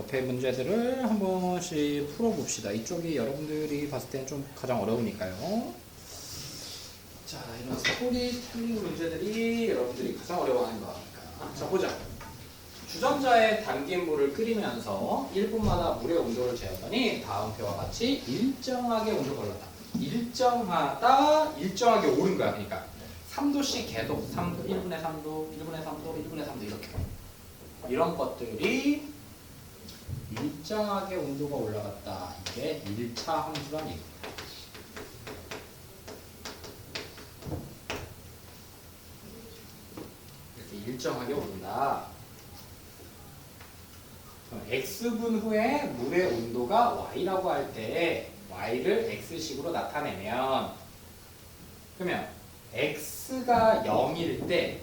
옆에 문제들을 한 번씩 풀어봅시다. 이쪽이 여러분들이 봤을 때는 좀 가장 어려우니까요. 자, 이런 스토리텔링 문제들이 여러분들이 가장 어려워하는 거니까. 자, 보자. 주전자에 담긴 물을 끓이면서 1분마다 물의 온도를 재었더니 다음 표와 같이 일정하게 온도를 올랐다. 일정하게 오른 거야. 그러니까 3도씩 계속 3도, 1분에 3도, 1분에 3도, 1분에 3도 이렇게. 이런 것들이 일정하게 온도가 올라갔다. 이게 1차 함수란 얘기입니다. 이렇게 일정하게 오른다. x분 후에 물의 온도가 y라고 할 때 y를 x식으로 나타내면, 그러면 x가 0일 때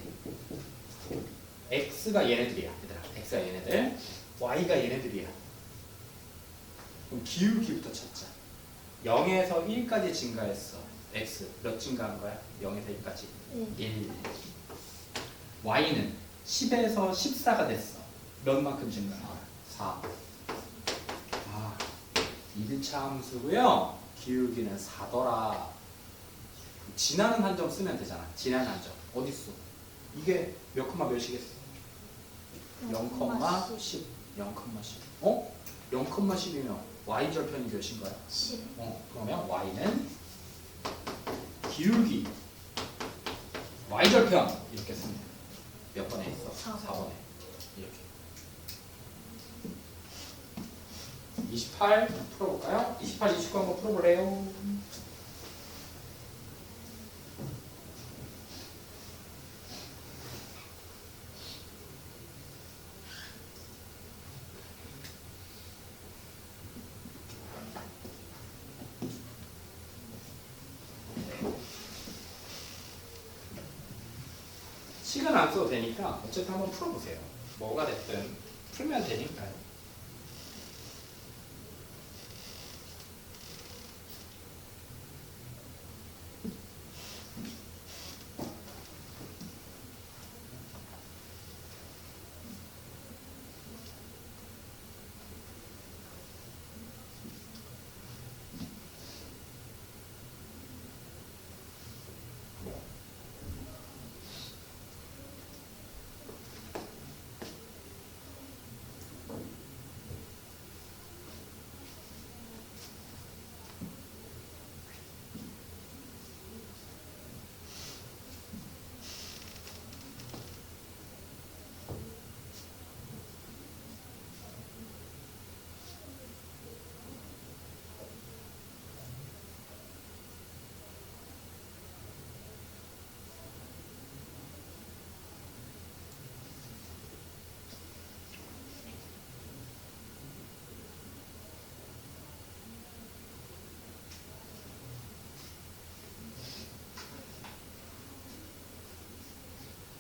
x가 얘네들이야. 얘들아, x가 얘네들, y가 얘네들이야. 그럼 기울기부터 찾자. 0에서 1까지 증가했어. x 몇 증가한 거야? 0에서 1까지 1. y는 10에서 14가 됐어. 몇 만큼 증가한 거야? 4. 1차 함수고요. 기울기는 4더라. 지나는 한 점 쓰면 되잖아. 지나는 한 점. 어딨어? 이게 몇 콤마 몇이겠어? 0,10. 0,10. 어? 0,10이면 y절편이 몇인 거야? 10. 그러면 y는 기울기 y절편 이렇게 쓰면 돼. 몇 번에 있어? 4번에. 이렇게. 28 풀어볼까요? 28, 29 한번 풀어볼래요? 시간 안 써도 되니까 어쨌든 한번 풀어보세요. 뭐가 됐든 풀면 되니까요.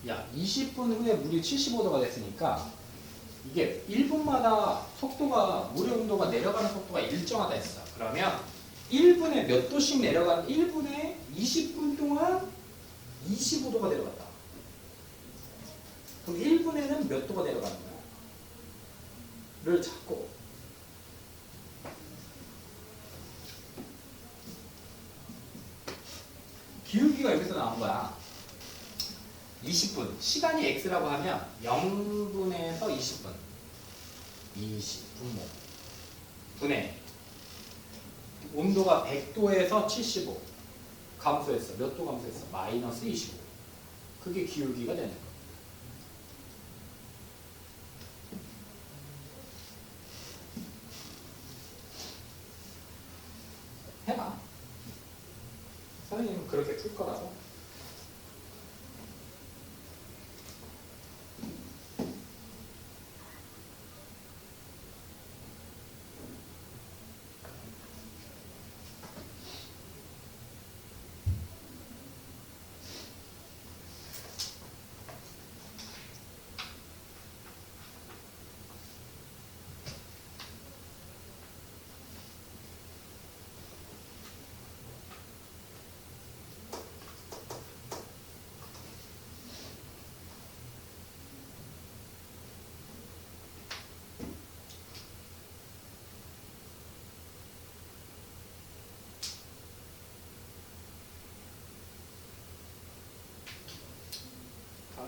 야, 20분 후에 물이 75도가 됐으니까 이게 1분마다 속도가, 물의 온도가 내려가는 속도가 일정하다 했어. 그러면 1분에 몇 도씩 내려가는, 1분에 20분 동안 25도가 내려갔다. 그럼 1분에는 몇 도가 내려가는 거야? 를 찾고, 기울기가 여기서 나온 거야. 20분. 시간이 x라고 하면 0분에서 20분. 20분모. 분의 온도가 100도에서 75. 감소했어. 몇 도 감소했어? 마이너스 25. 그게 기울기가 되는 거야. 해봐. 선생님은 그렇게 풀 거라고.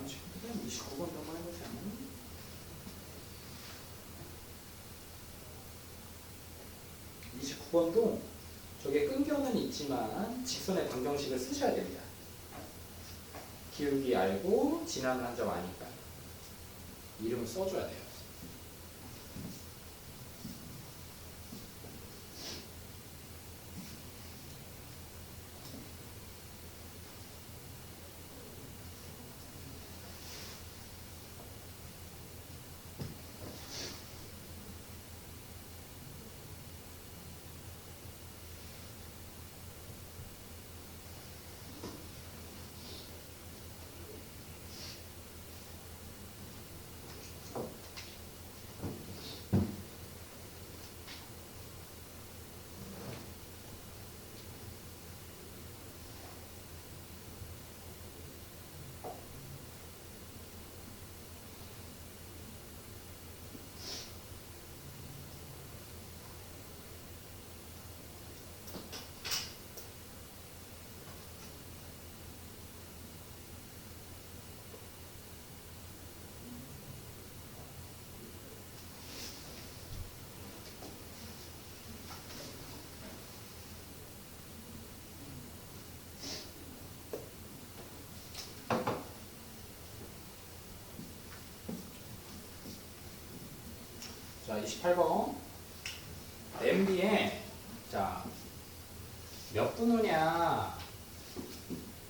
다음 친구들은 29번도 한번 해보세요. 29번도 저게 끈겨는 있지만 직선의 방정식을 쓰셔야 됩니다. 기울기 알고 지나는 한 점 아니까 이름을 써줘야 돼요. 자, 28번. 냄비에, 자, 몇 분 후냐?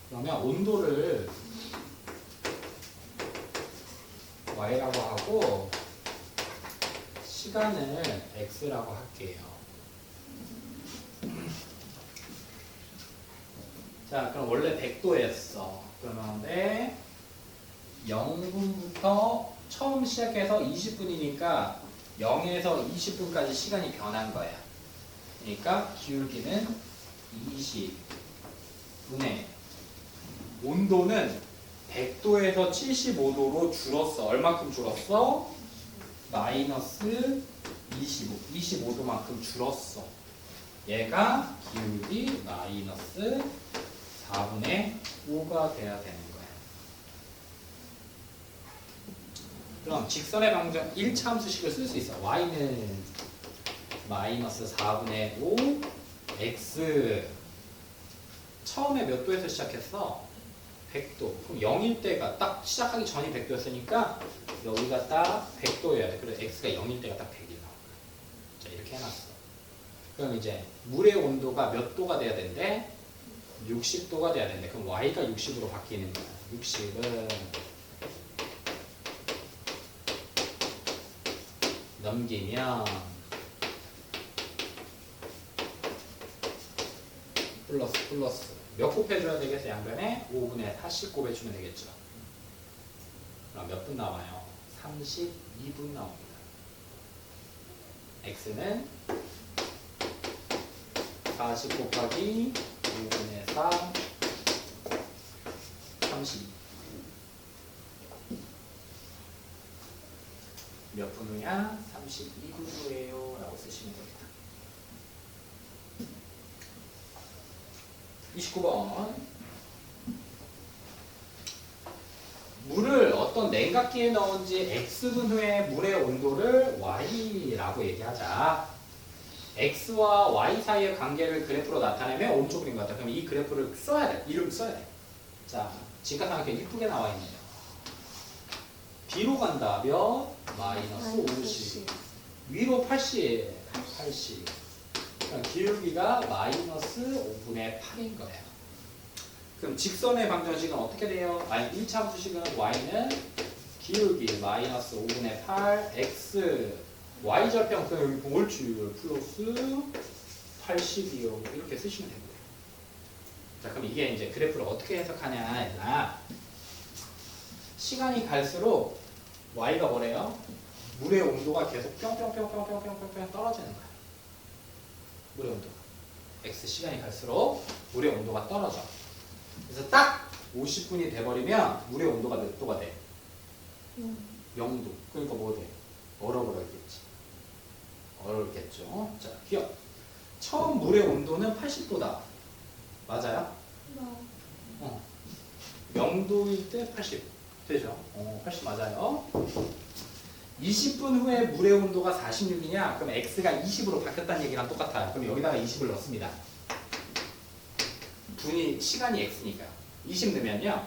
그러면 온도를 Y라고 하고, 시간을 X라고 할게요. 자, 그럼 원래 100도였어. 그런데 0분부터 처음 시작해서 20분이니까 0에서 20분까지 시간이 변한 거야. 그러니까 기울기는 20분의 온도는 100도에서 75도로 줄었어. 얼마큼 줄었어? 마이너스 25도만큼 줄었어. 얘가 기울기 마이너스 4분의 5가 돼야 되는 거야. 그럼 직선의 방정 1차 함수식을 쓸 수 있어. y는 마이너스 4분의 5 x 처음에 몇 도에서 시작했어? 100도. 그럼 0일 때가 딱 시작하기 전이 100도였으니까 여기가 딱 100도여야 돼. 그래서 x가 0일 때가 딱 100이 나와. 자, 이렇게 해놨어. 그럼 이제 물의 온도가 몇 도가 돼야 된대? 60도가 돼야 된대. 그럼 y가 60으로 바뀌는 거야. 60은 넘기면 플러스 몇 곱해줘야 되겠어? 양변에 5분의 40 곱해주면 되겠죠. 그럼 몇 분 나와요? 32분 나옵니다. x는 40 곱하기 5분의 4 32 몇 분 후냐? 32분 후에요 라고 쓰시면 됩니다. 29번 물을 어떤 냉각기에 넣은 지 X분 후에 물의 온도를 Y라고 얘기하자. X와 Y 사이의 관계를 그래프로 나타내면 오른쪽 그림 같다. 그럼 이 그래프를 써야 돼. 이름 써야 돼. 자, 직각삼각형 이쁘게 나와 있네요. 뒤로 간다. 몇? 마이너스 50. 위로 80. 그럼 기울기가 마이너스 5분의 8인 거예요. 그럼 직선의 방정식은 어떻게 돼요? 1차 함수식은 y는 기울기 마이너스 5분의 8 x y절편 그럼 여기 옳지 플러스 80이요. 이렇게 쓰시면 되고요. 자, 그럼 이게 이제 그래프를 어떻게 해석하냐? 시간이 갈수록 y가 뭐래요? 물의 온도가 계속 뿅뿅뿅뿅뿅뿅뿅 떨어지는 거야. 물의 온도가. x 시간이 갈수록 물의 온도가 떨어져. 그래서 딱 50분이 돼버리면 물의 온도가 몇 도가 돼? 0도. 그러니까 뭐 돼? 얼어버렸겠죠. 자, 기억. 처음 물의 온도는 80도다. 맞아요? 0도일 때 80. 되죠? 훨씬 맞아요. 20분 후에 물의 온도가 46이냐? 그럼 x가 20으로 바뀌었다는 얘기랑 똑같아요. 그럼 여기다가 20을 넣습니다. 시간이 x니까 20 넣으면요.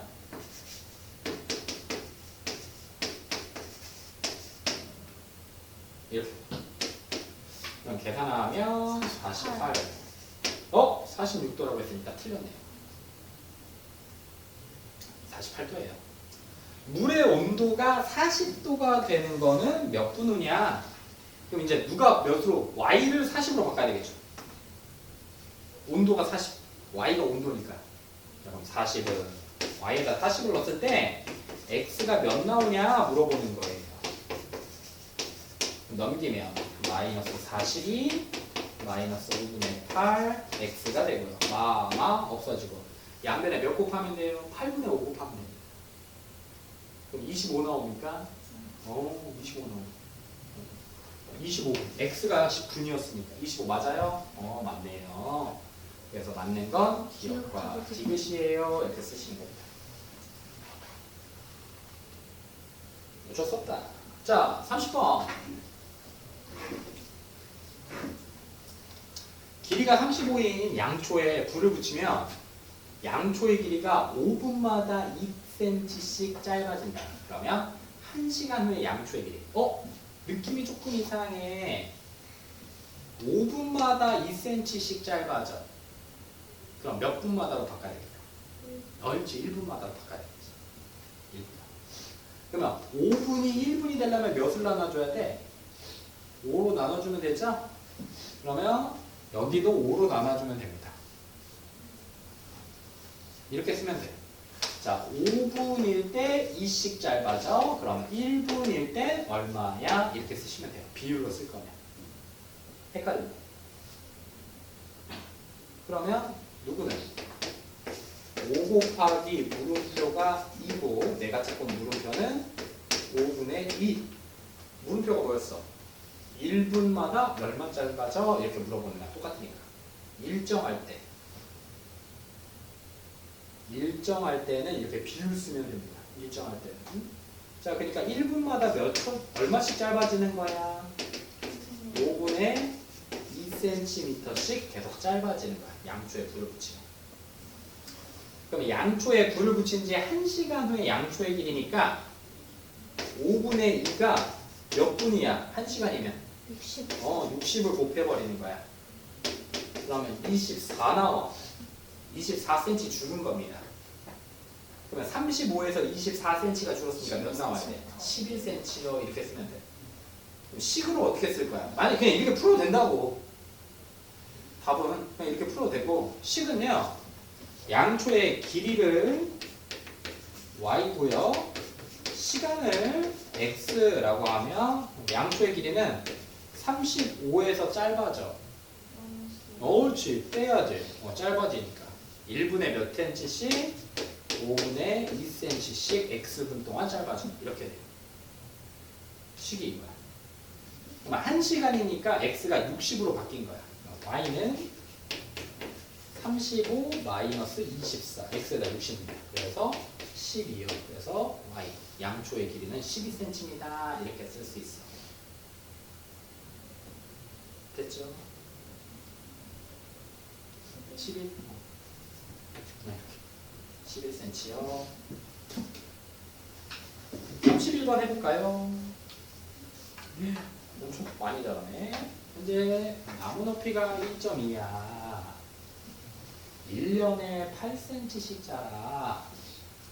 이렇게. 그럼 계산하면 48. 46도라고 했으니까 틀렸네요. 48도예요. 물의 온도가 40도가 되는 거는 몇 분 후냐? 그럼 이제 누가 몇으로? y를 40으로 바꿔야 되겠죠. 온도가 40, y가 온도니까. 그럼 40은 y에다 40을 넣었을 때 x가 몇 나오냐 물어보는 거예요. 넘기면 마이너스 42 마이너스 5분의 8 x가 되고요. 없어지고 양변에 몇 곱하면 돼요? 8분의 5 곱하면 돼요. 그럼 25 나오니까 25 나오고 25 x가 19분이었으니까 25 맞아요? 맞네요. 그래서 맞는 건 기억과 디귿이에요. 이렇게 쓰시는 겁니다. 어쩔 수 없다. 자, 30번. 길이가 35인 양초에 불을 붙이면 양초의 길이가 5분마다 2cm씩 짧아진다. 그러면 1시간 후에 양초의 길이. 느낌이 조금 이상해. 5분마다 2cm씩 짧아져. 그럼 몇 분마다로 바꿔야 되겠다. 그렇지, 1분마다로 바꿔야 되겠지. 1분. 그러면 5분이 1분이 되려면 몇을 나눠줘야 돼? 5로 나눠주면 되죠? 그러면 여기도 5로 나눠주면 됩니다. 이렇게 쓰면 돼요. 자, 5분일 때 2씩 짧아져. 그럼 1분일 때 얼마야? 이렇게 쓰시면 돼요. 비율로 쓸 거면. 헷갈려. 그러면 누구는 5 곱하기 물음표가 2고 내가 찾고 물음표는 5분의 2. 물음표가 뭐였어? 1분마다 얼마 짧아져? 이렇게 물어보는 거랑 똑같으니까. 일정할 때는 이렇게 비율 쓰면 됩니다. 일정할 때는. 자, 그러니까 1분마다 얼마씩 짧아지는 거야? 5분의 2cm씩 계속 짧아지는 거야. 양초에 불을 붙이면. 그럼 양초에 불을 붙인 지 1시간 후에 양초의 길이니까 5분의 2가 몇 분이야? 1시간이면? 60. 60을 곱해버리는 거야. 그러면 24 나와. 24cm 줄은 겁니다. 그러면 35에서 24cm가 줄었으니까 몇 나와야 돼? 11cm로 이렇게 쓰면 돼. 그럼 식으로 어떻게 쓸 거야? 만약 그냥 이렇게 풀어도 된다고. 답은 그냥 이렇게 풀어도 되고, 식은요, 양초의 길이를 y고요, 시간을 x라고 하면 양초의 길이는 35에서 짧아져. 옳지, 빼야지. 짧아지니까 1분에 몇 cm씩 5분의 2cm씩 x분 동안 짧아져. 이렇게 돼요. 식이 이거야. 그럼 1시간이니까 x가 60으로 바뀐 거야. y는 35 마이너스 24, x에다 60입니다. 그래서 12요. 그래서 y, 양초의 길이는 12cm입니다. 이렇게 쓸 수 있어. 됐죠? 11? 네, 11cm요. 31번 해볼까요? 엄청 많이 자라네. 현재 나무 높이가 1.2야. 1년에 8cm씩 자라.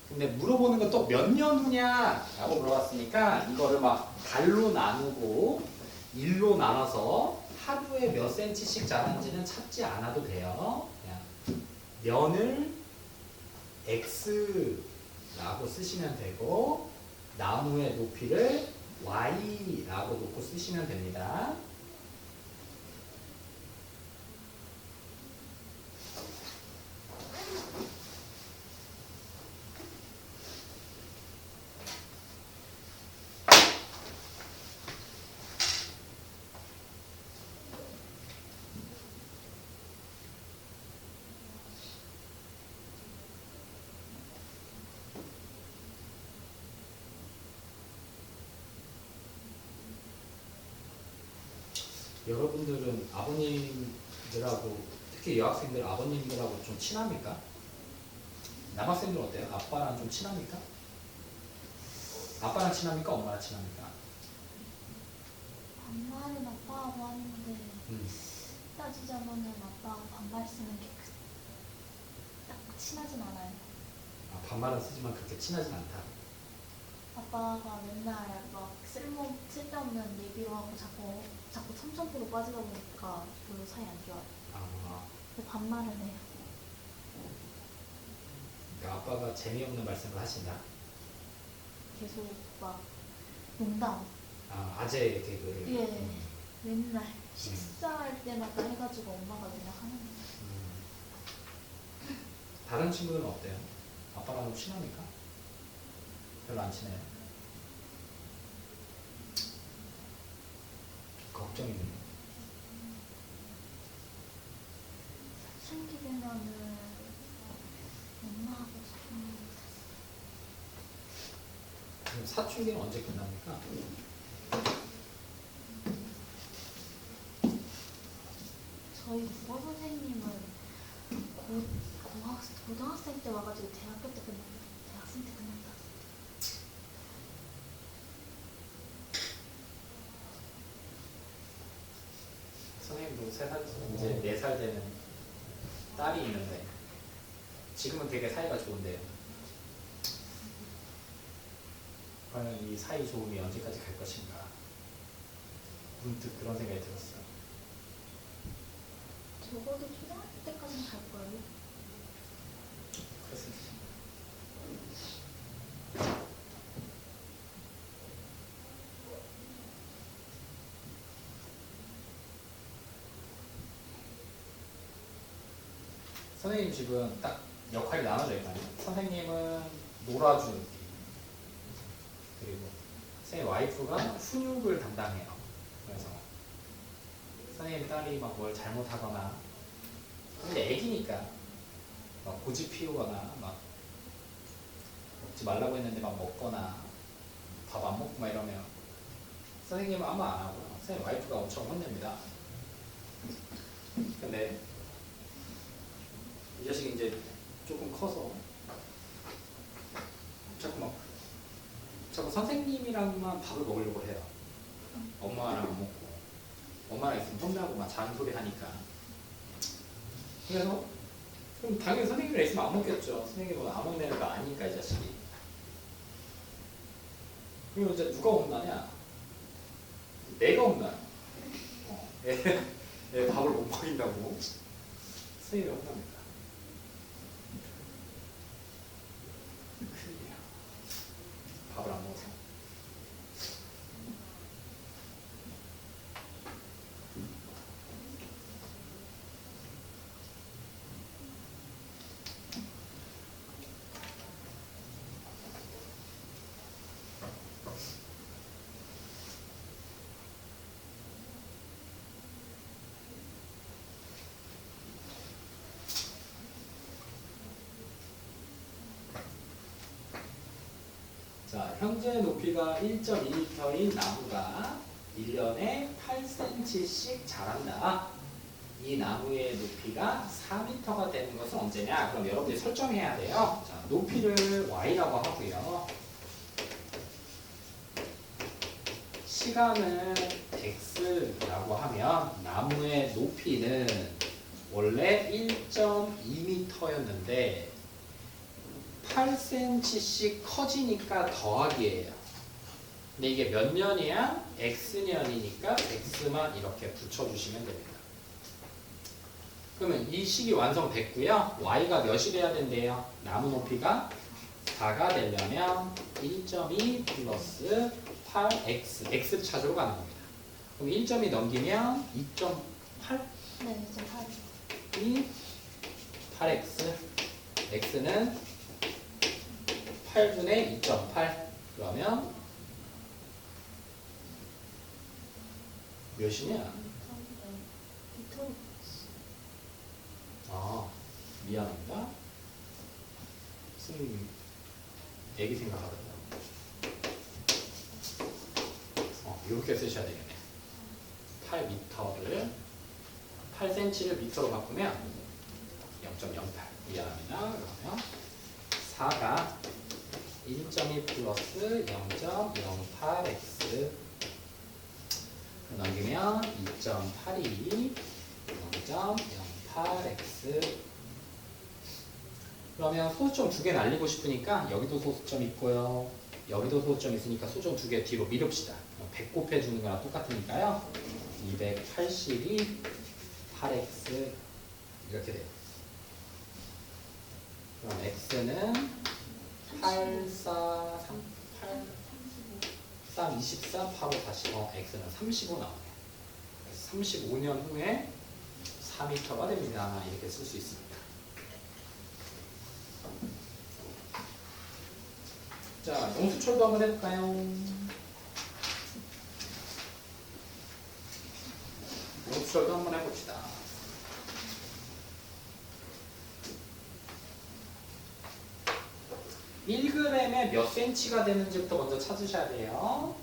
근데 물어보는 건 또 몇 년 후냐? 라고 물어봤으니까 이거를 막 달로 나누고 1로 나눠서 하루에 몇 cm씩 자란지는 찾지 않아도 돼요. 그냥 면을 x라고 쓰시면 되고 나무의 높이를 y라고 놓고 쓰시면 됩니다. 여러분들은 아버님들하고 특히 여학생들 아버님들하고 좀 친합니까? 남학생들 어때요? 아빠랑 좀 친합니까? 아빠랑 친합니까? 엄마랑 친합니까? 반말은 아빠하고 하는데 음. 따지자면은 아빠하고 반말 쓰는 게 딱 친하진 않아요. 아, 반말은 쓰지만 그렇게 친하진 않다. 아빠가 맨날 막 쓸데없는 얘기로 하고 자꾸 삼천포로 빠지다 보니까 별로 사이 안 좋아요. 아, 근데 반말은 해요. 그러니까 아빠가 재미없는 말씀을 하신다. 계속 막 농담. 아, 아재 개그를. 예. 맨날 식사할 때마다 해가지고 엄마가 맨날 하는 거. 다른 친구들은 어때요? 아빠랑 좀 친합니까? 별로 안 친해요. 걱정이네요. 사춘기 되면은 엄마하고 그럼 사춘기는 언제 끝납니까? 저희 국어 선생님은 고등학생 때 와가지고 대학교 때 끝났다. 대학생 때 끝났다. 선생님도 3살, 이제 4살 되는 딸이 있는데 지금은 되게 사이가 좋은데요. 과연 이 사이 좋음이 언제까지 갈 것인가 문득 그런 생각이 들었어요. 적어도 초등학교 때까지는 갈 거예요. 그렇습니다. 선생님 지금 딱 역할이 나눠져 있나요? 선생님은 놀아주는 느낌, 그리고 선생님 와이프가 훈육을 담당해요. 그래서 선생님 딸이 막 뭘 잘못하거나, 근데 애기니까 막 고집 피우거나 막 먹지 말라고 했는데 막 먹거나 밥 안 먹고 막 이러면 선생님은 아무 안 하고요. 선생님 와이프가 엄청 혼냅니다. 근데 이 자식이 이제 조금 커서 자꾸 선생님이랑만 밥을 먹으려고 해요. 엄마랑 안 먹고, 엄마랑 있으면 혼나고 막 잔소리 하니까. 그래서 그럼 당연히 선생님이랑 있으면 안 먹겠죠. 선생님은 안 먹는 거 아니니까 이 자식이. 그리고 이제 누가 혼나냐? 내가 혼나요. 애 밥을 못 먹인다고 선생님이 혼납니다. 큰일이야. 밥을 안 먹어서. 자, 현재 높이가 1.2m인 나무가 1년에 8cm씩 자란다. 이 나무의 높이가 4m가 되는 것은 언제냐? 그럼 여러분들이 설정해야 돼요. 자, 높이를 y라고 하고요. 시간을 x라고 하면 나무의 높이는 원래 1.2m였는데 8cm씩 커지니까 더하기예요. 근데 이게 몇 년이야? x년이니까 x만 이렇게 붙여주시면 됩니다. 그러면 이 식이 완성됐고요. y가 몇이 돼야 된대요? 나무 높이가 4가 되려면 1.2 플러스 8x, x를 찾으러 가는 겁니다. 그럼 1.2 넘기면 2.8? 네, 이제 8. 이 8x, x는 8분의 2.8 그러면 몇이냐? 아, 미안합니다. 선생님 애기 생각하거든요. 이렇게 쓰셔야 되겠네. 8 8m를 8cm를 미터로 바꾸면 0.08 미안합니다. 그러면 4가 1.2 플러스 0.08x 넘기면 2.82 0.08x 그러면 소수점 두 개 날리고 싶으니까 여기도 소수점 있고요. 여기도 소수점 있으니까 소수점 두 개 뒤로 미룹시다. 100 곱해주는 거랑 똑같으니까요. 282 8x 이렇게 돼요. 그럼 x는 8, 4, 3, 8, 3, 24, 8, 5, 45, x는 35 나오네요. 그래서 35년 후에 4m가 됩니다. 이렇게 쓸 수 있습니다. 자, 용수철도 한번 해볼까요? 용수철도 한번 해봅시다. 1g에 몇 cm가 되는지부터 먼저 찾으셔야 돼요.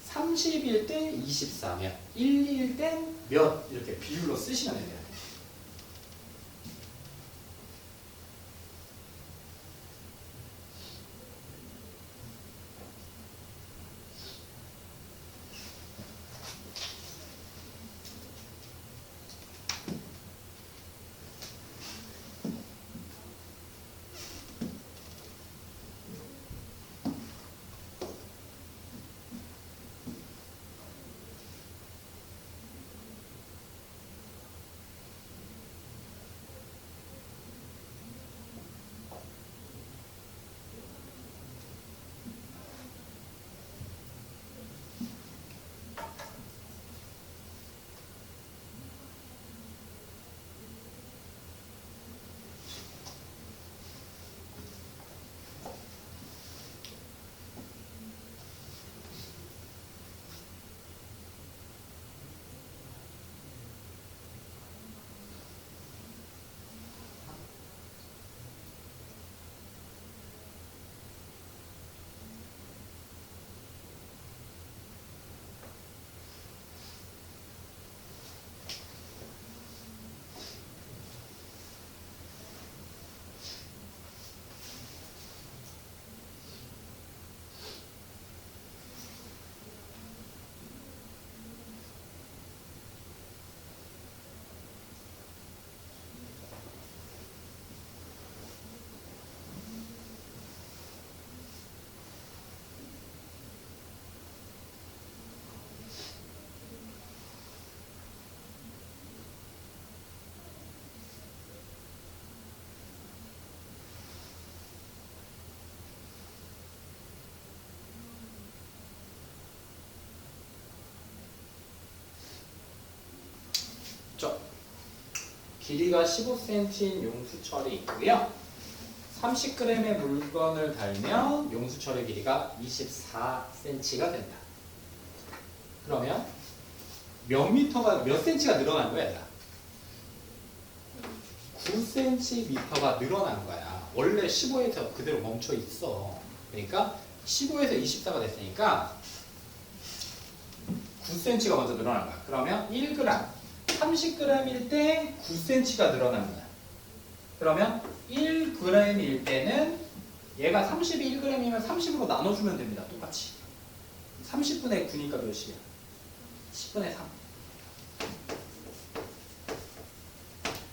30일 때 24면 1일 때 몇 이렇게 비율로 쓰시면 돼요. 길이가 15cm인 용수철이 있고요. 30g의 물건을 달면 용수철의 길이가 24cm가 된다. 그러면 몇 cm가 늘어난 거야, 얘들아? 9cm가 늘어난 거야. 원래 15에서 그대로 멈춰 있어. 그러니까 15에서 24가 됐으니까 9cm가 먼저 늘어난 거야. 그러면 1g 30g일 때 9cm가 늘어난 거야. 그러면 1g일 때는 얘가 31g이면 30으로 나눠주면 됩니다. 똑같이. 30분의 9니까 몇이야? 10분의 3.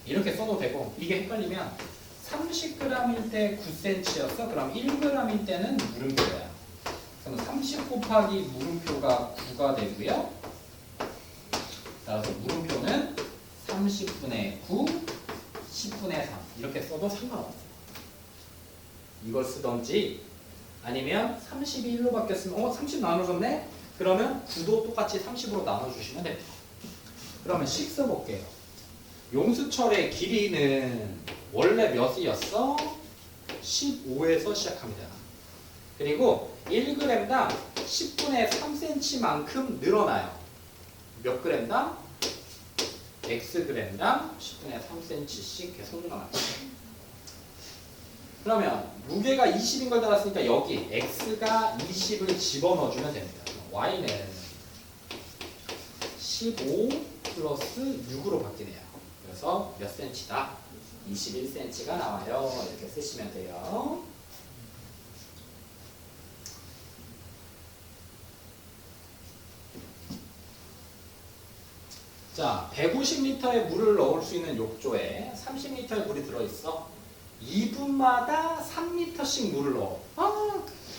이렇게 써도 되고, 이게 헷갈리면 30g일 때 9cm였어? 그럼 1g일 때는 물음표야. 그럼 30 곱하기 물음표가 9가 되고요. 따라서 물음표는 30분의 9, 10분의 3 이렇게 써도 상관없어요. 이걸 쓰던지 아니면 30이 1로 바뀌었으면 30 나눠줬네? 그러면 9도 똑같이 30으로 나눠주시면 됩니다. 그러면 식 써볼게요. 용수철의 길이는 원래 몇이었어? 15에서 시작합니다. 그리고 1g당 10분의 3cm만큼 늘어나요. 몇 g당? xg당 10분의 3cm씩 계속 늘어납니다. 그러면 무게가 20인 걸 달았으니까 여기 x가 20을 집어넣어주면 됩니다. y는 15 플러스 6으로 바뀌네요. 그래서 몇 cm다? 21cm가 나와요. 이렇게 쓰시면 돼요. 자, 150리터의 물을 넣을 수 있는 욕조에 30리터의 물이 들어있어. 2분마다 3리터씩 물을 넣어.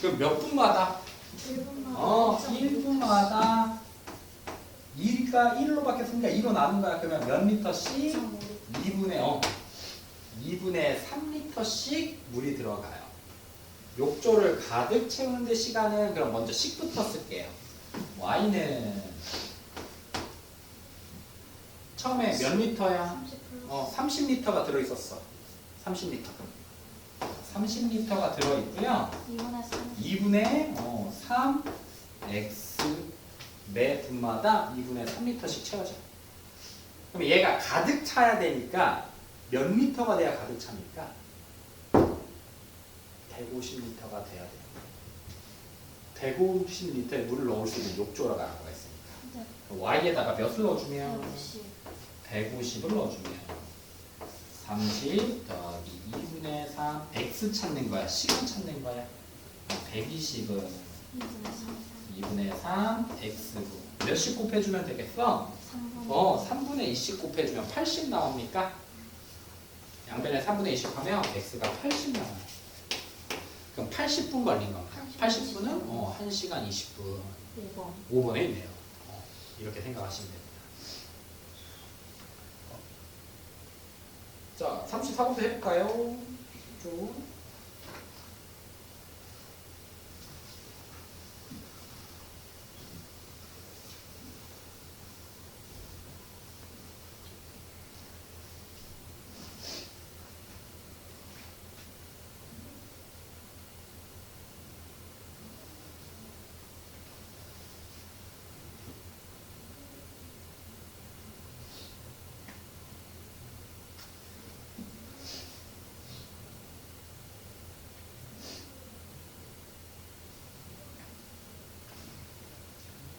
그럼 몇 분마다? 1분마다 1분마다 2가 1로 바뀌었으니까 2로 나눈 거야. 그러면 몇 리터씩? 2분의 3리터씩 물이 들어가요. 욕조를 가득 채우는데 시간은 그럼 먼저 10부터 쓸게요. y는 처음에 몇 리터야? 30 플러스 30리터가 들어있었어. 30리터. 30리터가 들어있고요. 2분의 2분의 3 3x 매 분마다 2분의 3리터씩 채워져. 그럼 얘가 가득 차야 되니까 몇 리터가 돼야 가득 찹니까? 150리터가 돼야 돼요. 150리터의 물을 넣을 수 있는 욕조라고 했으니까. 네. y에다가 몇을 넣어주면? 150 150을 넣어주면 30 더하기 2분의 3 x 찾는 거야? 시간 찾는 거야? 120은 2분의 3 x고 몇씩 곱해주면 되겠어? 3분의 2씩 곱해주면 80 나옵니까? 양변에 3분의 20 하면 x가 80 나와요. 그럼 80분 걸린 겁니다. 80분은 1시간 20분 5번에 있네요. 이렇게 생각하시면 됩니다. 자, 34번도 해볼까요? 쭉.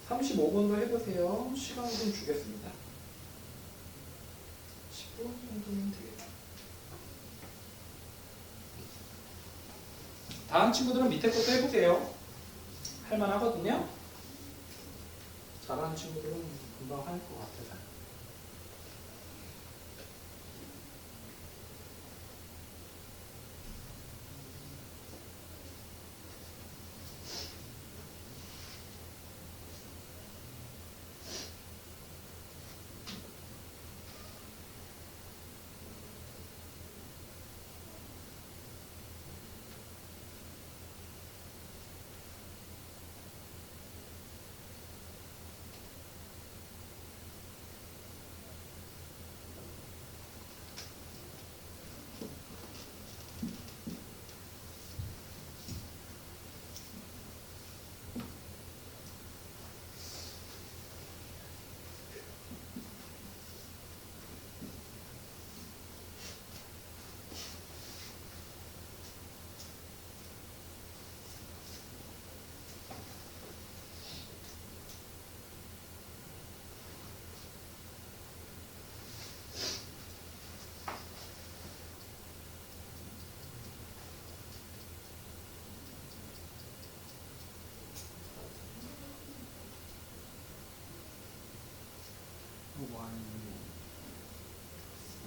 자, 35번도 해보세요. 시간 좀 주겠습니다. 10분 정도면 되겠다. 다음 친구들은 밑에 것도 해보세요. 할만하거든요. 잘하는 친구들은 금방 할 것 같아서.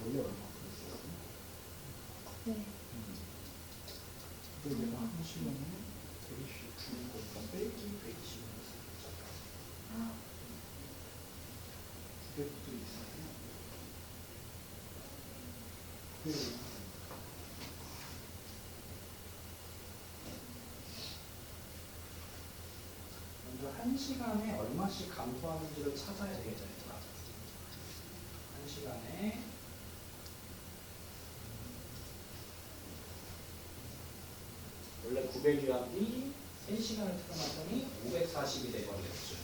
원래 얼마 그랬어요? 네. 근데 내가 한 시간에 120 주는 거니까 빼기 120을 했어. 900도 있어요. 먼저 한 시간에 얼마씩 감소하는지를 찾아야 되겠죠. 한 시간에 원래 900유압이 3시간을 틀어놨더니 540이 돼버렸죠.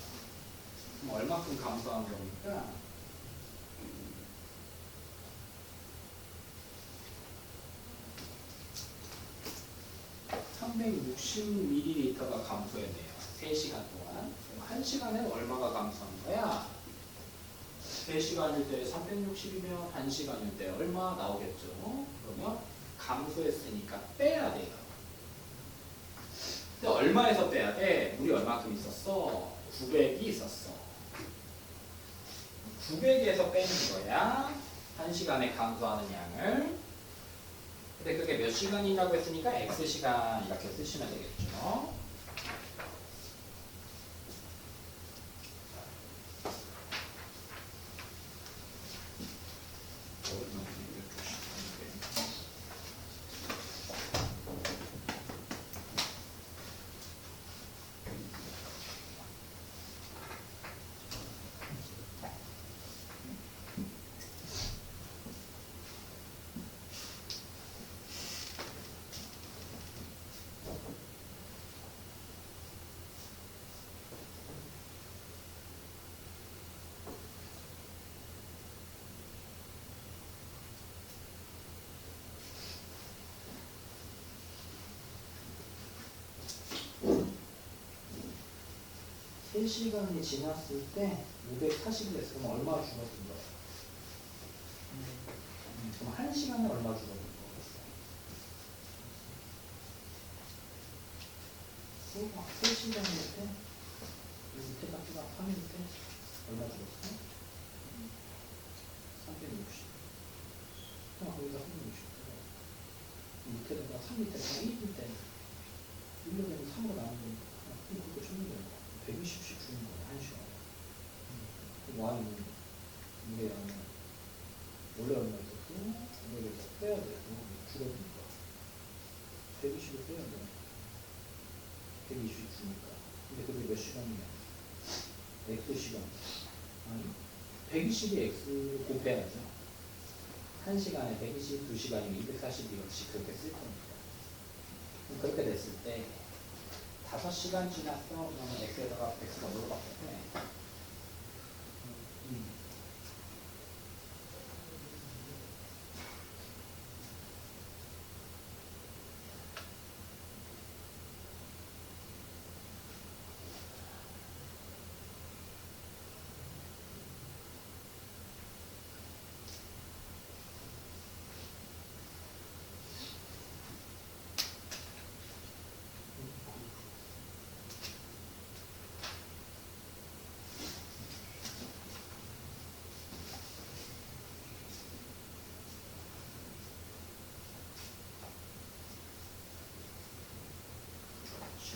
그럼 얼마큼 감소한 겁니까? (360ml가) 감소했네요. 3시간 동안. 그럼 1시간에 얼마가 감소한 거야? 3시간일 때 360이면 1시간일 때 얼마 나오겠죠? 그러면 감소했으니까 빼야 돼요. 근데 얼마에서 빼야 돼? 물이 얼마큼 있었어? 900이 있었어. 900에서 빼는 거야. 1시간에 감소하는 양을. 근데 그게 몇 시간이라고 했으니까 X시간 이렇게 쓰시면 되겠죠. 세 시간이 지났을 때 540이 됐으면 얼마 줄어든 거야? 그럼 1시간에 얼마 줄어든 거겠어? 3시간일 때 밑에 값이가 3일 때 얼마 줄었어? 360. 거기다 360. 밑에다가 3 밑에다가 1일 때 1로 되면 3으로 나누는 거니까 그거 주면 되는 거야. 120씩 주는 거야, 1시간에. Y는 이게 원래 얼마 있었고, 이거에서 빼야 되고, 줄어드니까. 120을 빼야 돼. 120 주니까. 근데 그게 몇 시간이냐? X시간. 아니, 120이 X를 곱해야죠. 1시간에 120, 2시간이면 240이 그렇게 쓸 겁니다. 그렇게 됐을 때, 5시간 지났어? 그러면 X에다가 X가 뭐로 바뀌었대?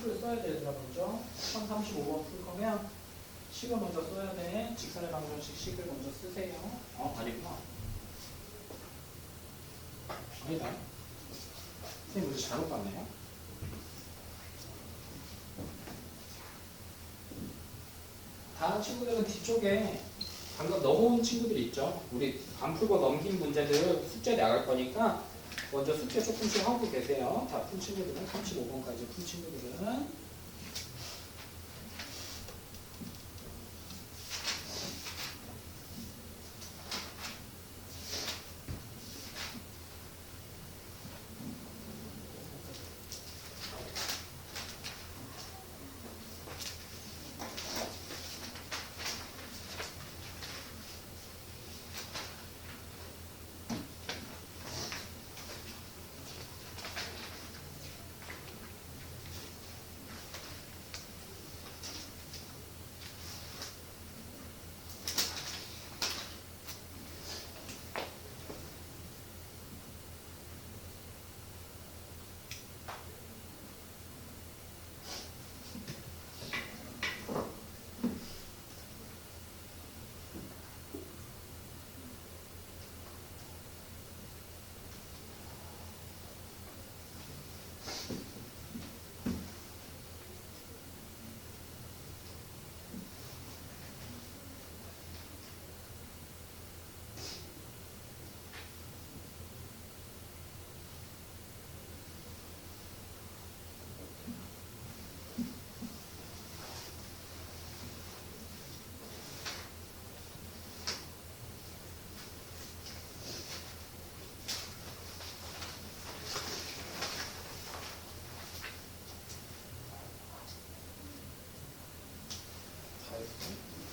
식을 써야 돼, 얘들아, 먼저. 1035번 풀 거면 식을 먼저 써야 돼. 직선의 방정식 식을 먼저 쓰세요. 아니구나. 아니다. 선생님 문제 잘못 봤네요. 다른 친구들은 뒤쪽에 방금 넘어온 친구들이 있죠. 우리 안 풀고 넘긴 문제들 숙제 나갈 거니까 먼저 숙제 조금씩 하고 계세요. 다 푼 친구들은 35번까지 푼 친구들은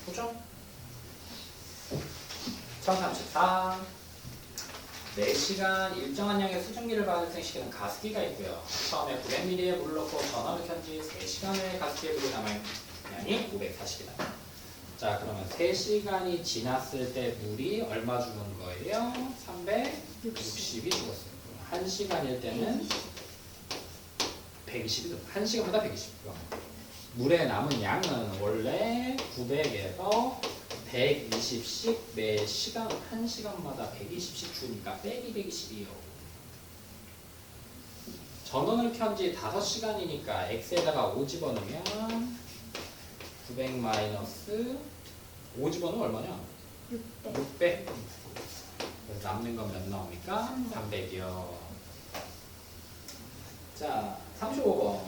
보죠. 1034 4시간 일정한 양의 수증기를 발생시키는 가습기가 있고요. 처음에 900ml의 물을 넣고 전원을 켠 뒤 3시간 후에 가습기에 물이 남아있는 양이 540이다. 자, 그러면 3시간이 지났을 때 물이 얼마 죽은 거예요? 360이 죽었어요. 1시간일 때는 120이 죽었어요. 1시간마다 120. 물에 남은 양은 원래 900에서 120씩 매 시간 1시간마다 120씩 주니까 빼기 120이에요. 전원을 켠 지 5시간이니까 x에다가 5 집어넣으면 900 마이너스 5 집어넣으면 얼마냐? 600. 그래서 남는 건 몇 나옵니까? 300이요. 자, 35번.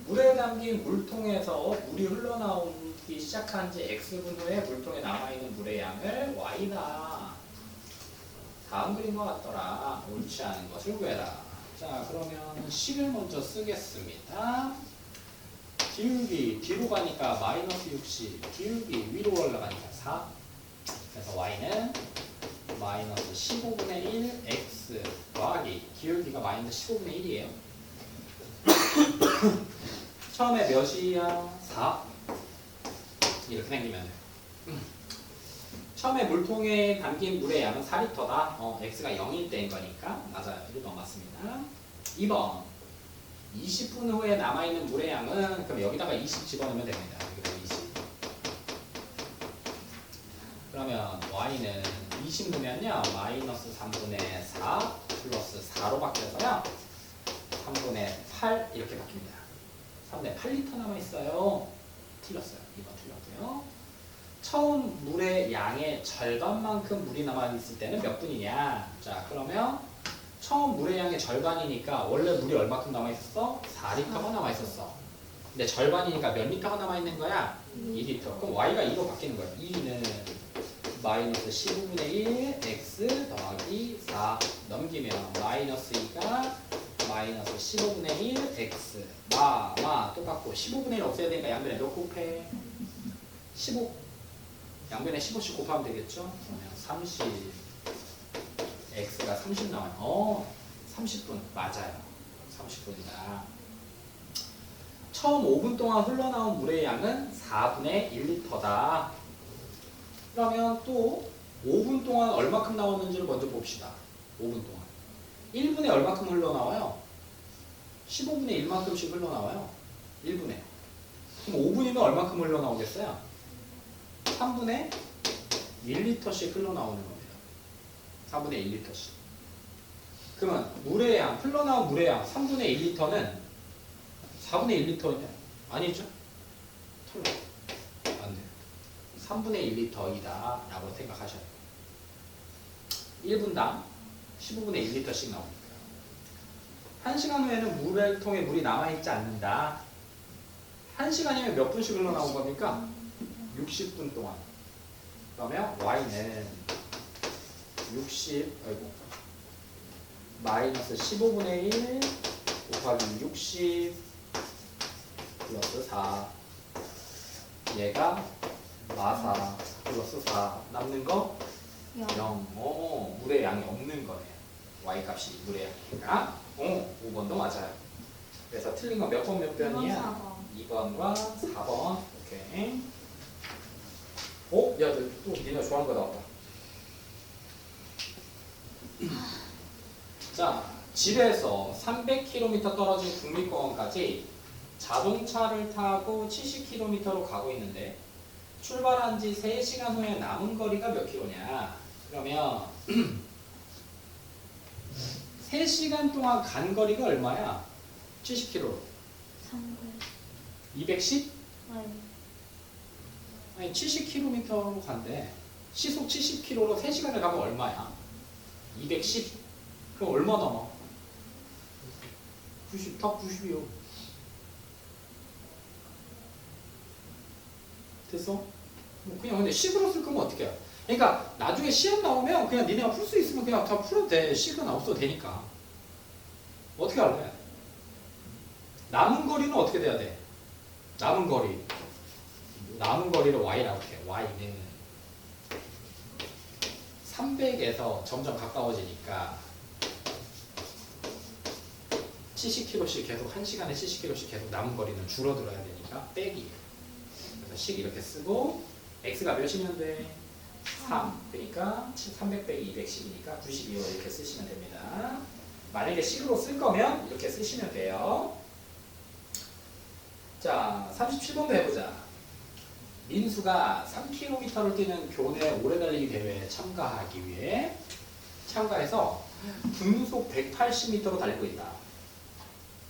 물에 담긴 물통에서 물이 흘러나오기 시작한 지 X분 후에 물통에 남아있는 물의 양을 Y다. 다음 그림과 같더라. 옳지 않은 것을 구해라. 자, 그러면 식을 먼저 쓰겠습니다. 기울기 뒤로 가니까 마이너스 60, 기울기 위로 올라가니까 4. 그래서 Y는 마이너스 15분의 1 X 더하기 기울기가 마이너스 15분의 1이에요. 처음에 몇이야? 4. 이렇게 생기면 돼요. 처음에 물통에 담긴 물의 양은 4리터다. X가 0일 때인 거니까 맞아요. 1번 맞습니다. 2번 20분 후에 남아있는 물의 양은 그럼 여기다가 20 집어넣으면 됩니다. 여기다가 20. 그러면 Y는 20 넣으면요. 마이너스 3분의 4 플러스 4로 바뀌어서요. 3분의 8 이렇게 바뀝니다. 3분의 8리터 남아있어요. 틀렸어요. 2번 틀렸고요. 처음 물의 양의 절반만큼 물이 남아있을 때는 몇 분이냐? 자, 그러면 처음 물의 양의 절반이니까 원래 물이 얼마큼 남아있었어? 4리터가 남아있었어. 근데 절반이니까 몇 리터가 남아있는 거야? 2리터. 그럼 Y가 2로 바뀌는 거야. 2는 마이너스 15분의 1 X 더하기 4 넘기면 마이너스 2가 마이너스 15분의 1 X 똑같고 15분의 1 없애야 되니까 양변에 몇 곱해? 15 양변에 15씩 곱하면 되겠죠? 그러면 30 X가 30 나와요. 30분 맞아요. 30분이다. 처음 5분 동안 흘러나온 물의 양은 4분의 1리터다. 그러면 또 5분 동안 얼마큼 나왔는지를 먼저 봅시다. 5분 동안 1분에 얼마큼 흘러나와요? 15분의 1만큼씩 흘러나와요. 1분에. 그럼 5분이면 얼마큼 흘러나오겠어요? 3분의 1리터씩 흘러나오는 겁니다. 3분의 1리터씩. 그러면 물의 양, 흘러나온 물의 양 3분의 1리터는 4분의 1리터냐? 아니죠? 틀려. 안 돼요. 3분의 1리터이다 라고 생각하셔야 돼요. 1분당 15분의 1리터씩 나옵니다. 1시간 후에는 물통에 물이 남아있지 않는다. 1시간이면 몇 분씩 흘러나온 겁니까? 60분 동안. 그러면 Y는 60, 마이너스 15분의 1 곱하기 60 플러스 4. 얘가 마사 플러스 4. 남는 거 0. 물의 양이 없는 거네요. Y 값이 물의 양이니까. 5번도 맞아요. 그래서 틀린 건 몇 번 몇 변이야? 2번과 4번. 오케이. 야, 또 니네 좋아하는 거 나왔다. 자, 집에서 300km 떨어진 국립공원까지 자동차를 타고 70km로 가고 있는데 출발한 지 3시간 후에 남은 거리가 몇 킬로냐? 그러면 3시간 동안 간 거리가 얼마야? 70km. 210? 아니 70km로 간대. 시속 70km로 3시간을 가면 얼마야? 210? 그럼 얼마 남아? 90, 다 90이요. 됐어? 그냥 근데 식으로 쓸 거면 어떻게 해? 그러니까 나중에 시험 나오면 그냥 니네가 풀 수 있으면 그냥 다 풀어도 돼. 식은 없어도 되니까. 어떻게 할래? 남은 거리는 어떻게 돼야 돼? 남은 거리를 Y라고 해. Y는 300에서 점점 가까워지니까 70km씩 계속 1시간에 70km씩 계속 남은 거리는 줄어들어야 되니까 빼기. 그래서 식 이렇게 쓰고 x가 몇이면 돼? 3. 그러니까 300 빼기 210이니까 92로 이렇게 쓰시면 됩니다. 만약에 식으로 쓸 거면 이렇게 쓰시면 돼요. 자, 37번도 해보자. 민수가 3km를 뛰는 교내 오래달리기 대회에 참가하기 위해 참가해서 분속 180m로 달리고 있다.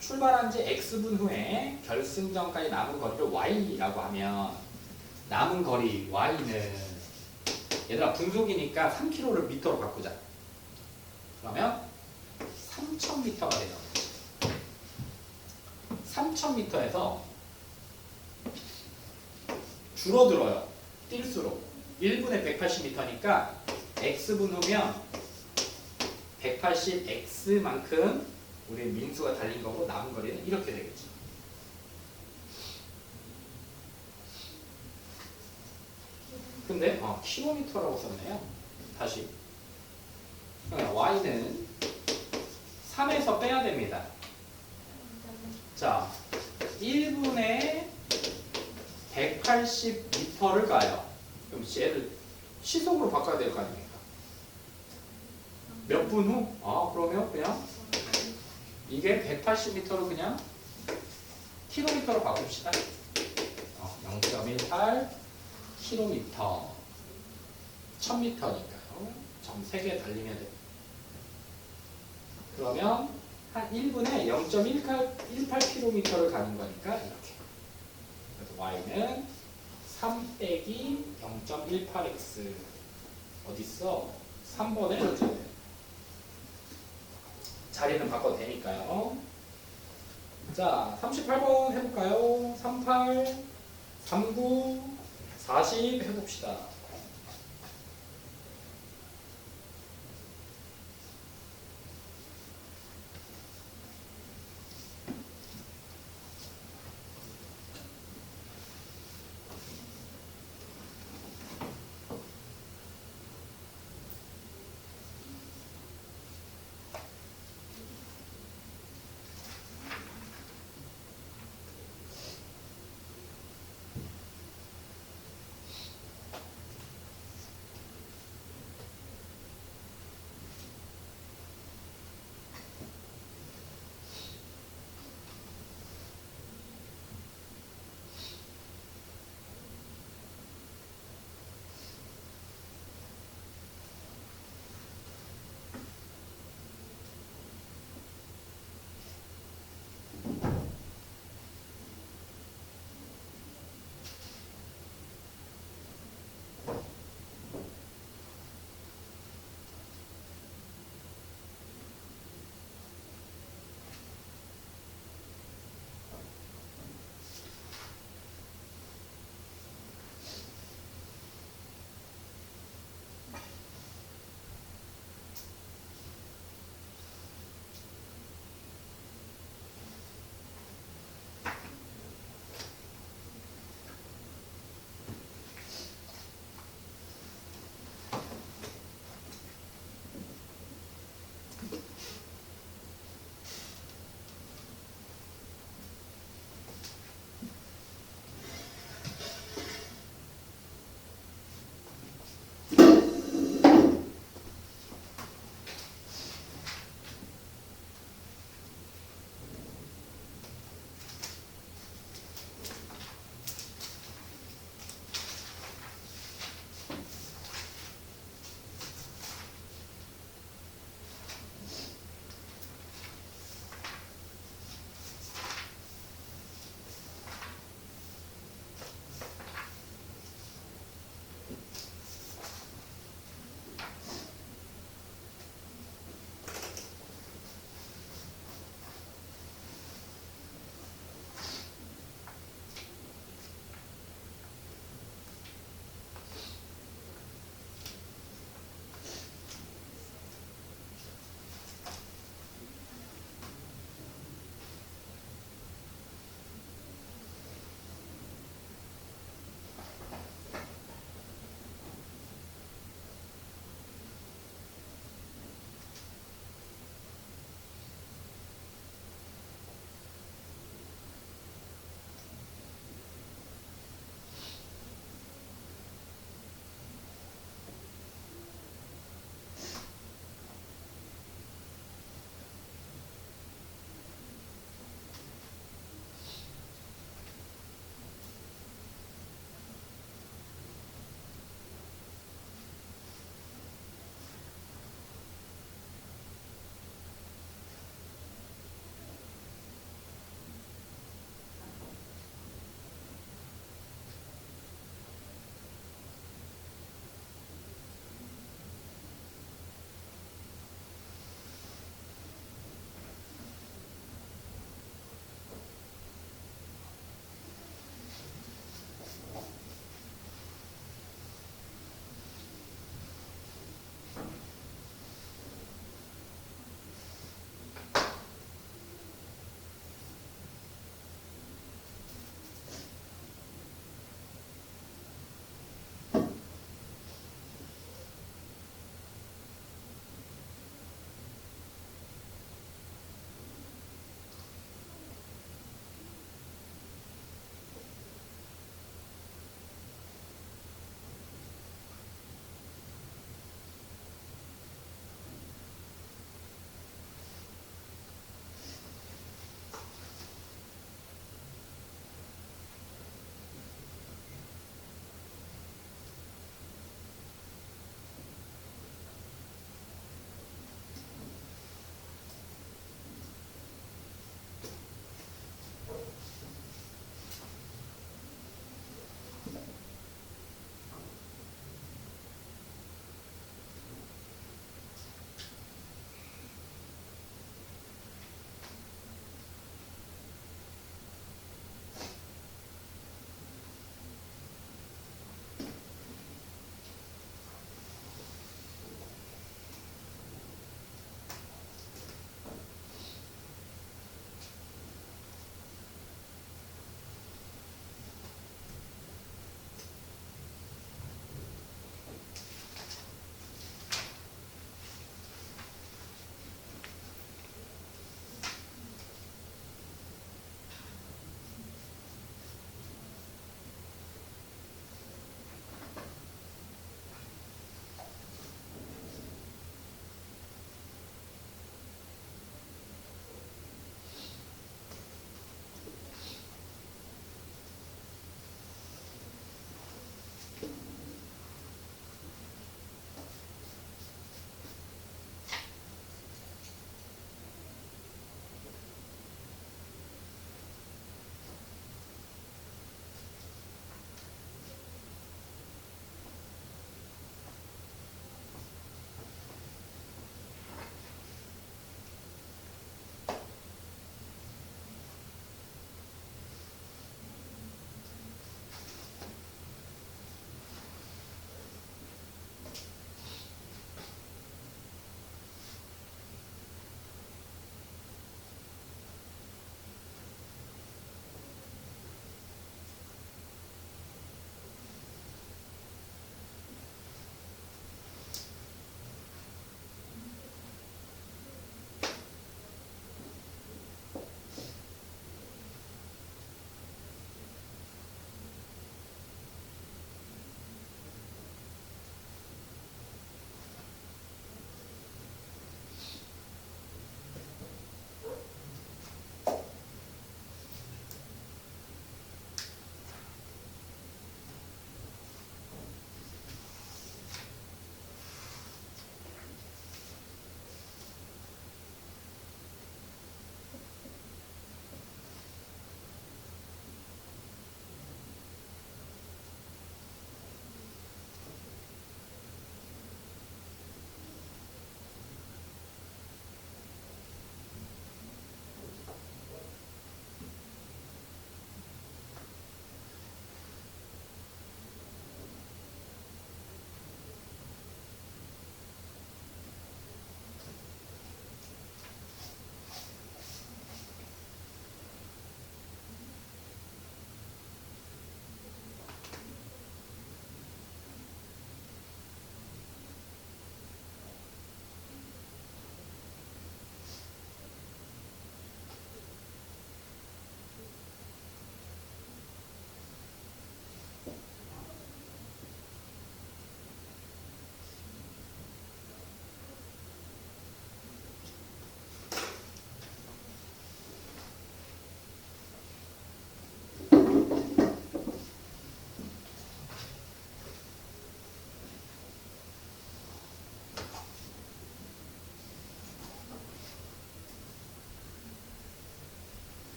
출발한 지 X분 후에 결승전까지 남은 거리를 Y라고 하면 남은 거리 Y는 얘들아 분속이니까 3km를 미터로 바꾸자. 그러면 3000m가 돼요. 3000m에서 줄어들어요. 뛸수록 1분에 180m니까 X분 후면 180X만큼 우리 민수가 달린 거고 남은 거리는 이렇게 되겠죠. 근데 킬로미터라고 썼네요. 다시 Y는 3에서 빼야 됩니다. 자, 1분에 180m를 가요. 그럼 얘를 시속으로 바꿔야 될 거 아닙니까? 몇 분 후? 그러면 그냥 이게 180m로 그냥 킬로미터로 바꿉시다. 0.18 킬로미터 1000m니까요. 점 3개 달리면 돼요. 그러면 한 1분에 0.18km를 가는 거니까 이렇게. 그래서 y는 3 빼기 0.18x 어딨어? 3번에 넣어줘야 돼요. 자리는 바꿔도 되니까요. 자, 38번 해볼까요? 38, 39, 40 해봅시다.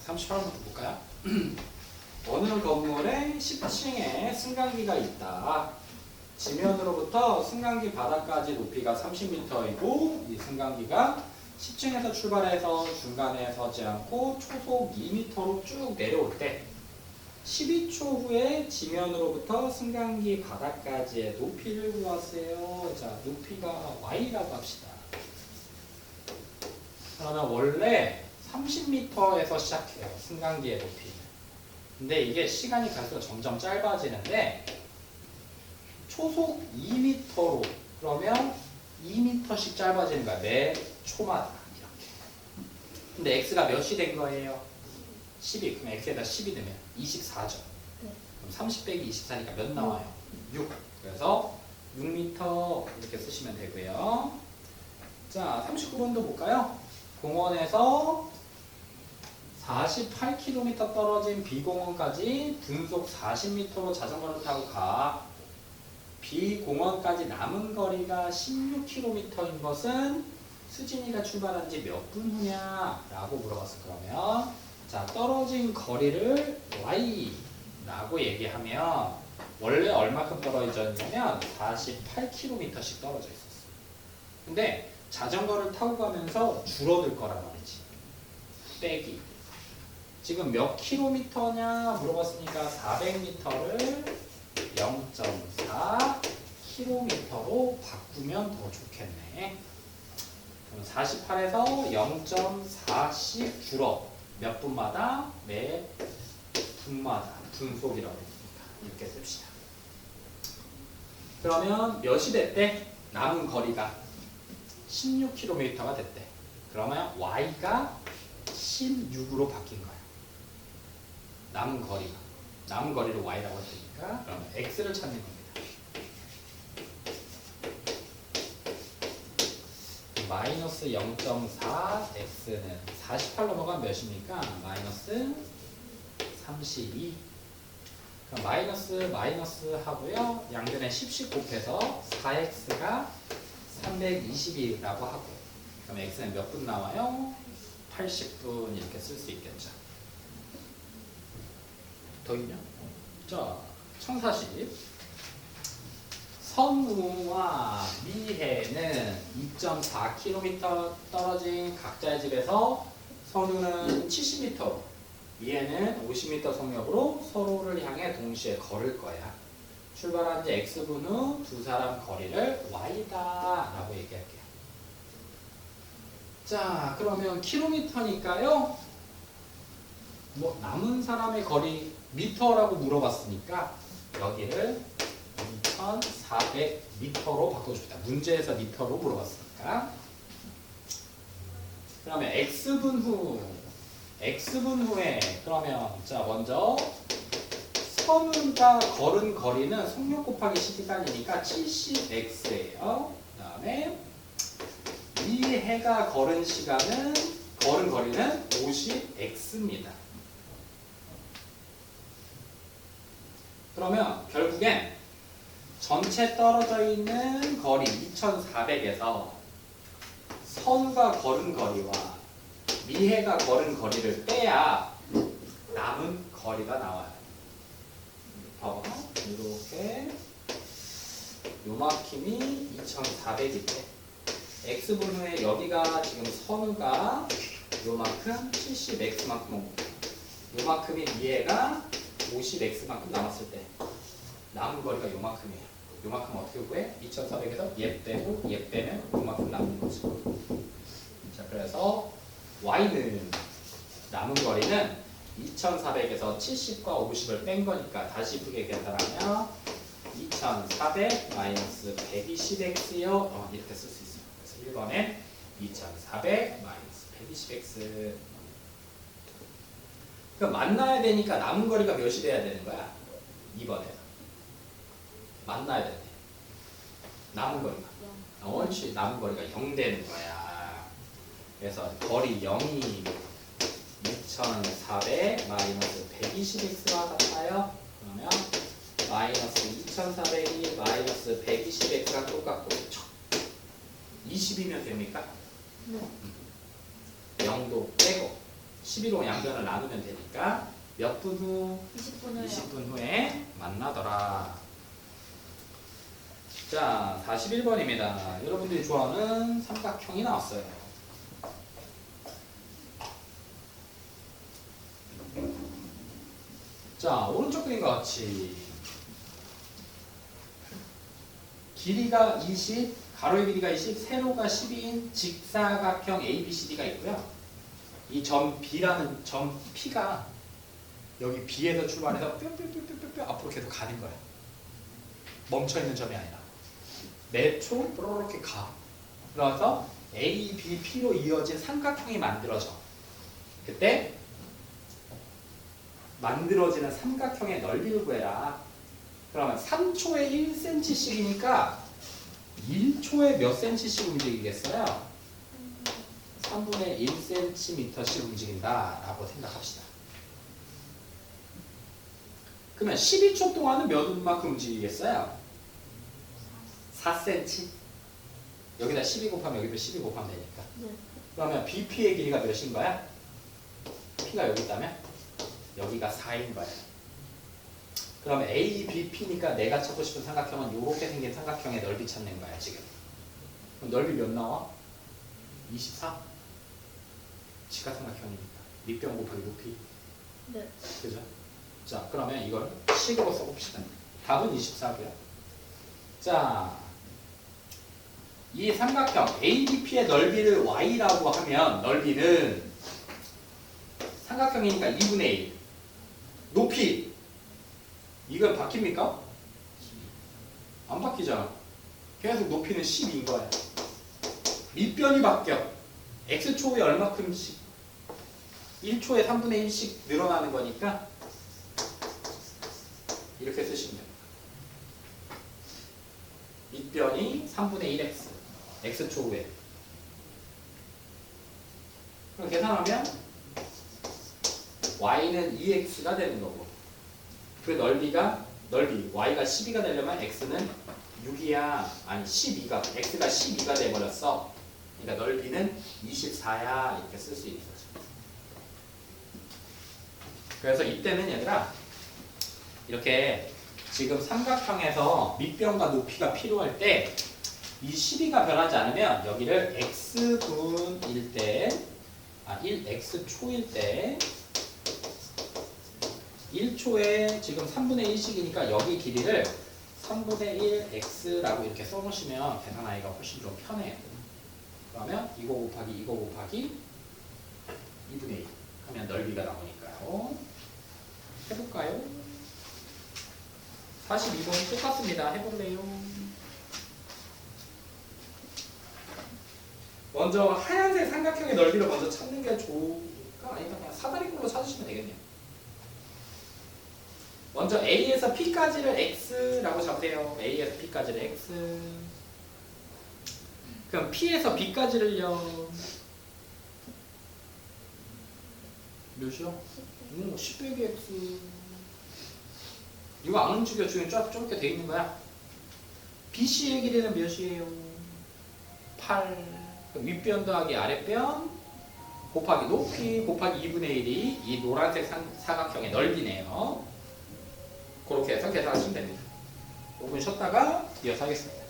38번부터 볼까요? 어느 건물에 10층에 승강기가 있다. 지면으로부터 승강기 바닥까지 높이가 30m이고 이 승강기가 10층에서 출발해서 중간에 서지 않고 초속 2m로 쭉 내려올 때 12초 후에 지면으로부터 승강기 바닥까지의 높이를 구하세요. 자, 높이가 y라고 합시다. 그러면 원래 30m에서 시작해요. 승강기의 높이는. 근데 이게 시간이 갈수록 점점 짧아지는데 초속 2m로 그러면 2m씩 짧아지는 거야. 매 초마다 이렇게. 근데 x가 몇이 된 거예요? 12. 그럼 x에다 12 넣으면 24죠. 네. 그럼 30 빼기 24니까 몇 나와요? 6. 그래서 6m 이렇게 쓰시면 되고요. 자, 39번도 볼까요? 공원에서 48km 떨어진 B공원까지 분속 40m로 자전거를 타고 가. B공원까지 남은 거리가 16km인 것은 수진이가 출발한 지 몇 분 후냐? 라고 물어봤을 거면 자, 떨어진 거리를 Y라고 얘기하면 원래 얼마큼 떨어져 있냐면 48km씩 떨어져 있었어. 근데 자전거를 타고 가면서 줄어들 거란 말이지. 빼기. 지금 몇 킬로미터냐 물어봤으니까 400m를 0.4km로 바꾸면 더 좋겠네. 그럼 48에서 0.4씩 줄어. 몇 분마다? 매 분마다. 분속이라고 했으니까 이렇게 씁시다. 그러면 몇이 됐대? 남은 거리가 16km가 됐대. 그러면 y가 16으로 바뀐 거야. 남은 거리를 y라고 했으니까 그러면 x를 찾는 겁니다. 마이너스 0.4 x는 48 넘어가면 몇입니까? 마이너스 32. 그럼 마이너스 하고요. 양변에 10씩 곱해서 4x가 320이라고 하고 그럼 x는 몇 분 나와요? 80분 이렇게 쓸 수 있겠죠. 더 있냐? 자, 1040. 선우와 미혜는 2.4km 떨어진 각자의 집에서 선우는 70m로 미혜는 50m 속력으로 서로를 향해 동시에 걸을 거야. 출발한 지 x분 후 두 사람 거리를 y다 라고 얘기할게요. 자, 그러면 킬로미터니까요. 뭐 남은 사람의 거리 미터라고 물어봤으니까 여기를 2400m로 바꿔줍니다. 문제에서 미터로 물어봤으니까. 그러면 x분 후에 그러면 자 먼저 선우가 걸은 거리는 속력 곱하기 시간이니까 70x예요. 그 다음에 미혜가 걸은 거리는 50x입니다. 그러면 결국엔 전체 떨어져 있는 거리 2400에서 선우가 걸은 거리와 미혜가 걸은 거리를 빼야 남은 거리가 나와요. 봐봐. 이렇게 요만큼이 2400인데 x분 후에 여기가 지금 선우가 요만큼 70x만큼 요만큼이 미혜가 50x만큼 남았을 때 남은 거리가 요만큼이에요. 요만큼 어떻게 구해? 2400에서 얘 빼면 요만큼 남는 거죠. 자, 그래서 y는 남은 거리는 2400에서 70과 50을 뺀 거니까 다시 예쁘게 계산하면 2400 마이너스 120x요. 이렇게 쓸 수 있어요. 그래서 1번에 2400 마이너스 120x. 그럼 만나야 되니까 남은 거리가 몇이 돼야 되는 거야? 2번에 만나야 되네. 남은 거리가 옳지. 남은 거리가 0 되는 거야. 그래서 거리 0이 2400 마이너스 120x와 같아요. 그러면 마이너스 2400이 마이너스 120x랑 똑같고 20이면 됩니까? 네. 0도 빼고 12로 양변을 나누면 되니까 몇 분 후? 20분 후에요. 20분 후에 만나더라. 자, 41번입니다. 여러분들이 좋아하는 삼각형이 나왔어요. 자, 오른쪽 그림과 같이 길이가 20, 가로의 길이가 20, 세로가 12인 직사각형 ABCD가 있고요. 이 점 B라는 점 P가 여기 B에서 출발해서 뿅뿅뿅뿅뿅 앞으로 계속 가는 거야. 멈춰있는 점이 아니라 매초 이렇게 가. 그래서 A, B, P로 이어진 삼각형이 만들어져. 그때 만들어지는 삼각형의 넓이를 구해라. 그러면 3초에 1cm씩이니까 1초에 몇 cm씩 움직이겠어요? 3분의 1cm씩 움직인다 라고 생각합시다. 그러면 12초 동안은 몇 만큼 움직이겠어요? 4cm. 여기다 12 곱하면 여기도 12 곱하면 되니까. 네. 그러면 BP의 길이가 몇인 거야? P가 여기 있다면 여기가 4인 거야. 그러면 ABP니까 내가 찾고 싶은 삼각형은 이렇게 생긴 삼각형의 넓이 찾는 거야 지금. 그럼 넓이 몇 나와? 24? 직각삼각형이니까 밑변 곱하기 높이. 네. 그죠? 자, 그러면 이걸 식으로 써봅시다. 답은 24고요. 자, 이 삼각형 ABP의 넓이를 y라고 하면 넓이는 삼각형이니까 2분의 1. 높이 이건 바뀝니까? 안 바뀌잖아. 계속 높이는 12인 거야. 밑변이 바뀌어. x초에 얼마큼씩 1초에 3분의 1씩 늘어나는 거니까 이렇게 쓰시면 돼요. 밑변이 3분의 1x x초 후에. 그럼 계산하면 y는 2x가 되는 거고 그 넓이 y가 12가 되려면 x는 6이야. 아니 12가 x가 12가 돼버렸어. 그러니까 넓이는 24야 이렇게 쓸 수 있는 거죠. 그래서 이때는 얘들아 이렇게 지금 삼각형에서 밑변과 높이가 필요할 때 이 12가 변하지 않으면 여기를 x분일 때 1x초일 때 1초에 지금 3분의 1씩이니까 여기 길이를 3분의 1x라고 이렇게 써놓으시면 계산하기가 훨씬 좀 편해요. 그러면 이거 곱하기 2분의 1 하면 넓이가 나오니까요. 해볼까요? 42번 똑같습니다. 해볼래요? 먼저 하얀색 삼각형의 넓이를 먼저 찾는 게 좋을까? 아니면 그냥 사다리꼴로 찾으시면 되겠네요. 먼저 A에서 P까지를 X라고 잡으세요. A에서 P까지를 X. 그럼 P에서 B까지를요. 몇이요? 10 빼기 X. 이거 안 움직여. 중에 좁게 돼 있는 거야. BC의 길이는 몇이에요? 8. 그럼 윗변 더하기 아랫변 곱하기 높이 곱하기 2분의 1이 이 노란색 사각형의 넓이네요. 그렇게 해서 계산하시면 됩니다. 5분 쉬었다가 이어서 하겠습니다.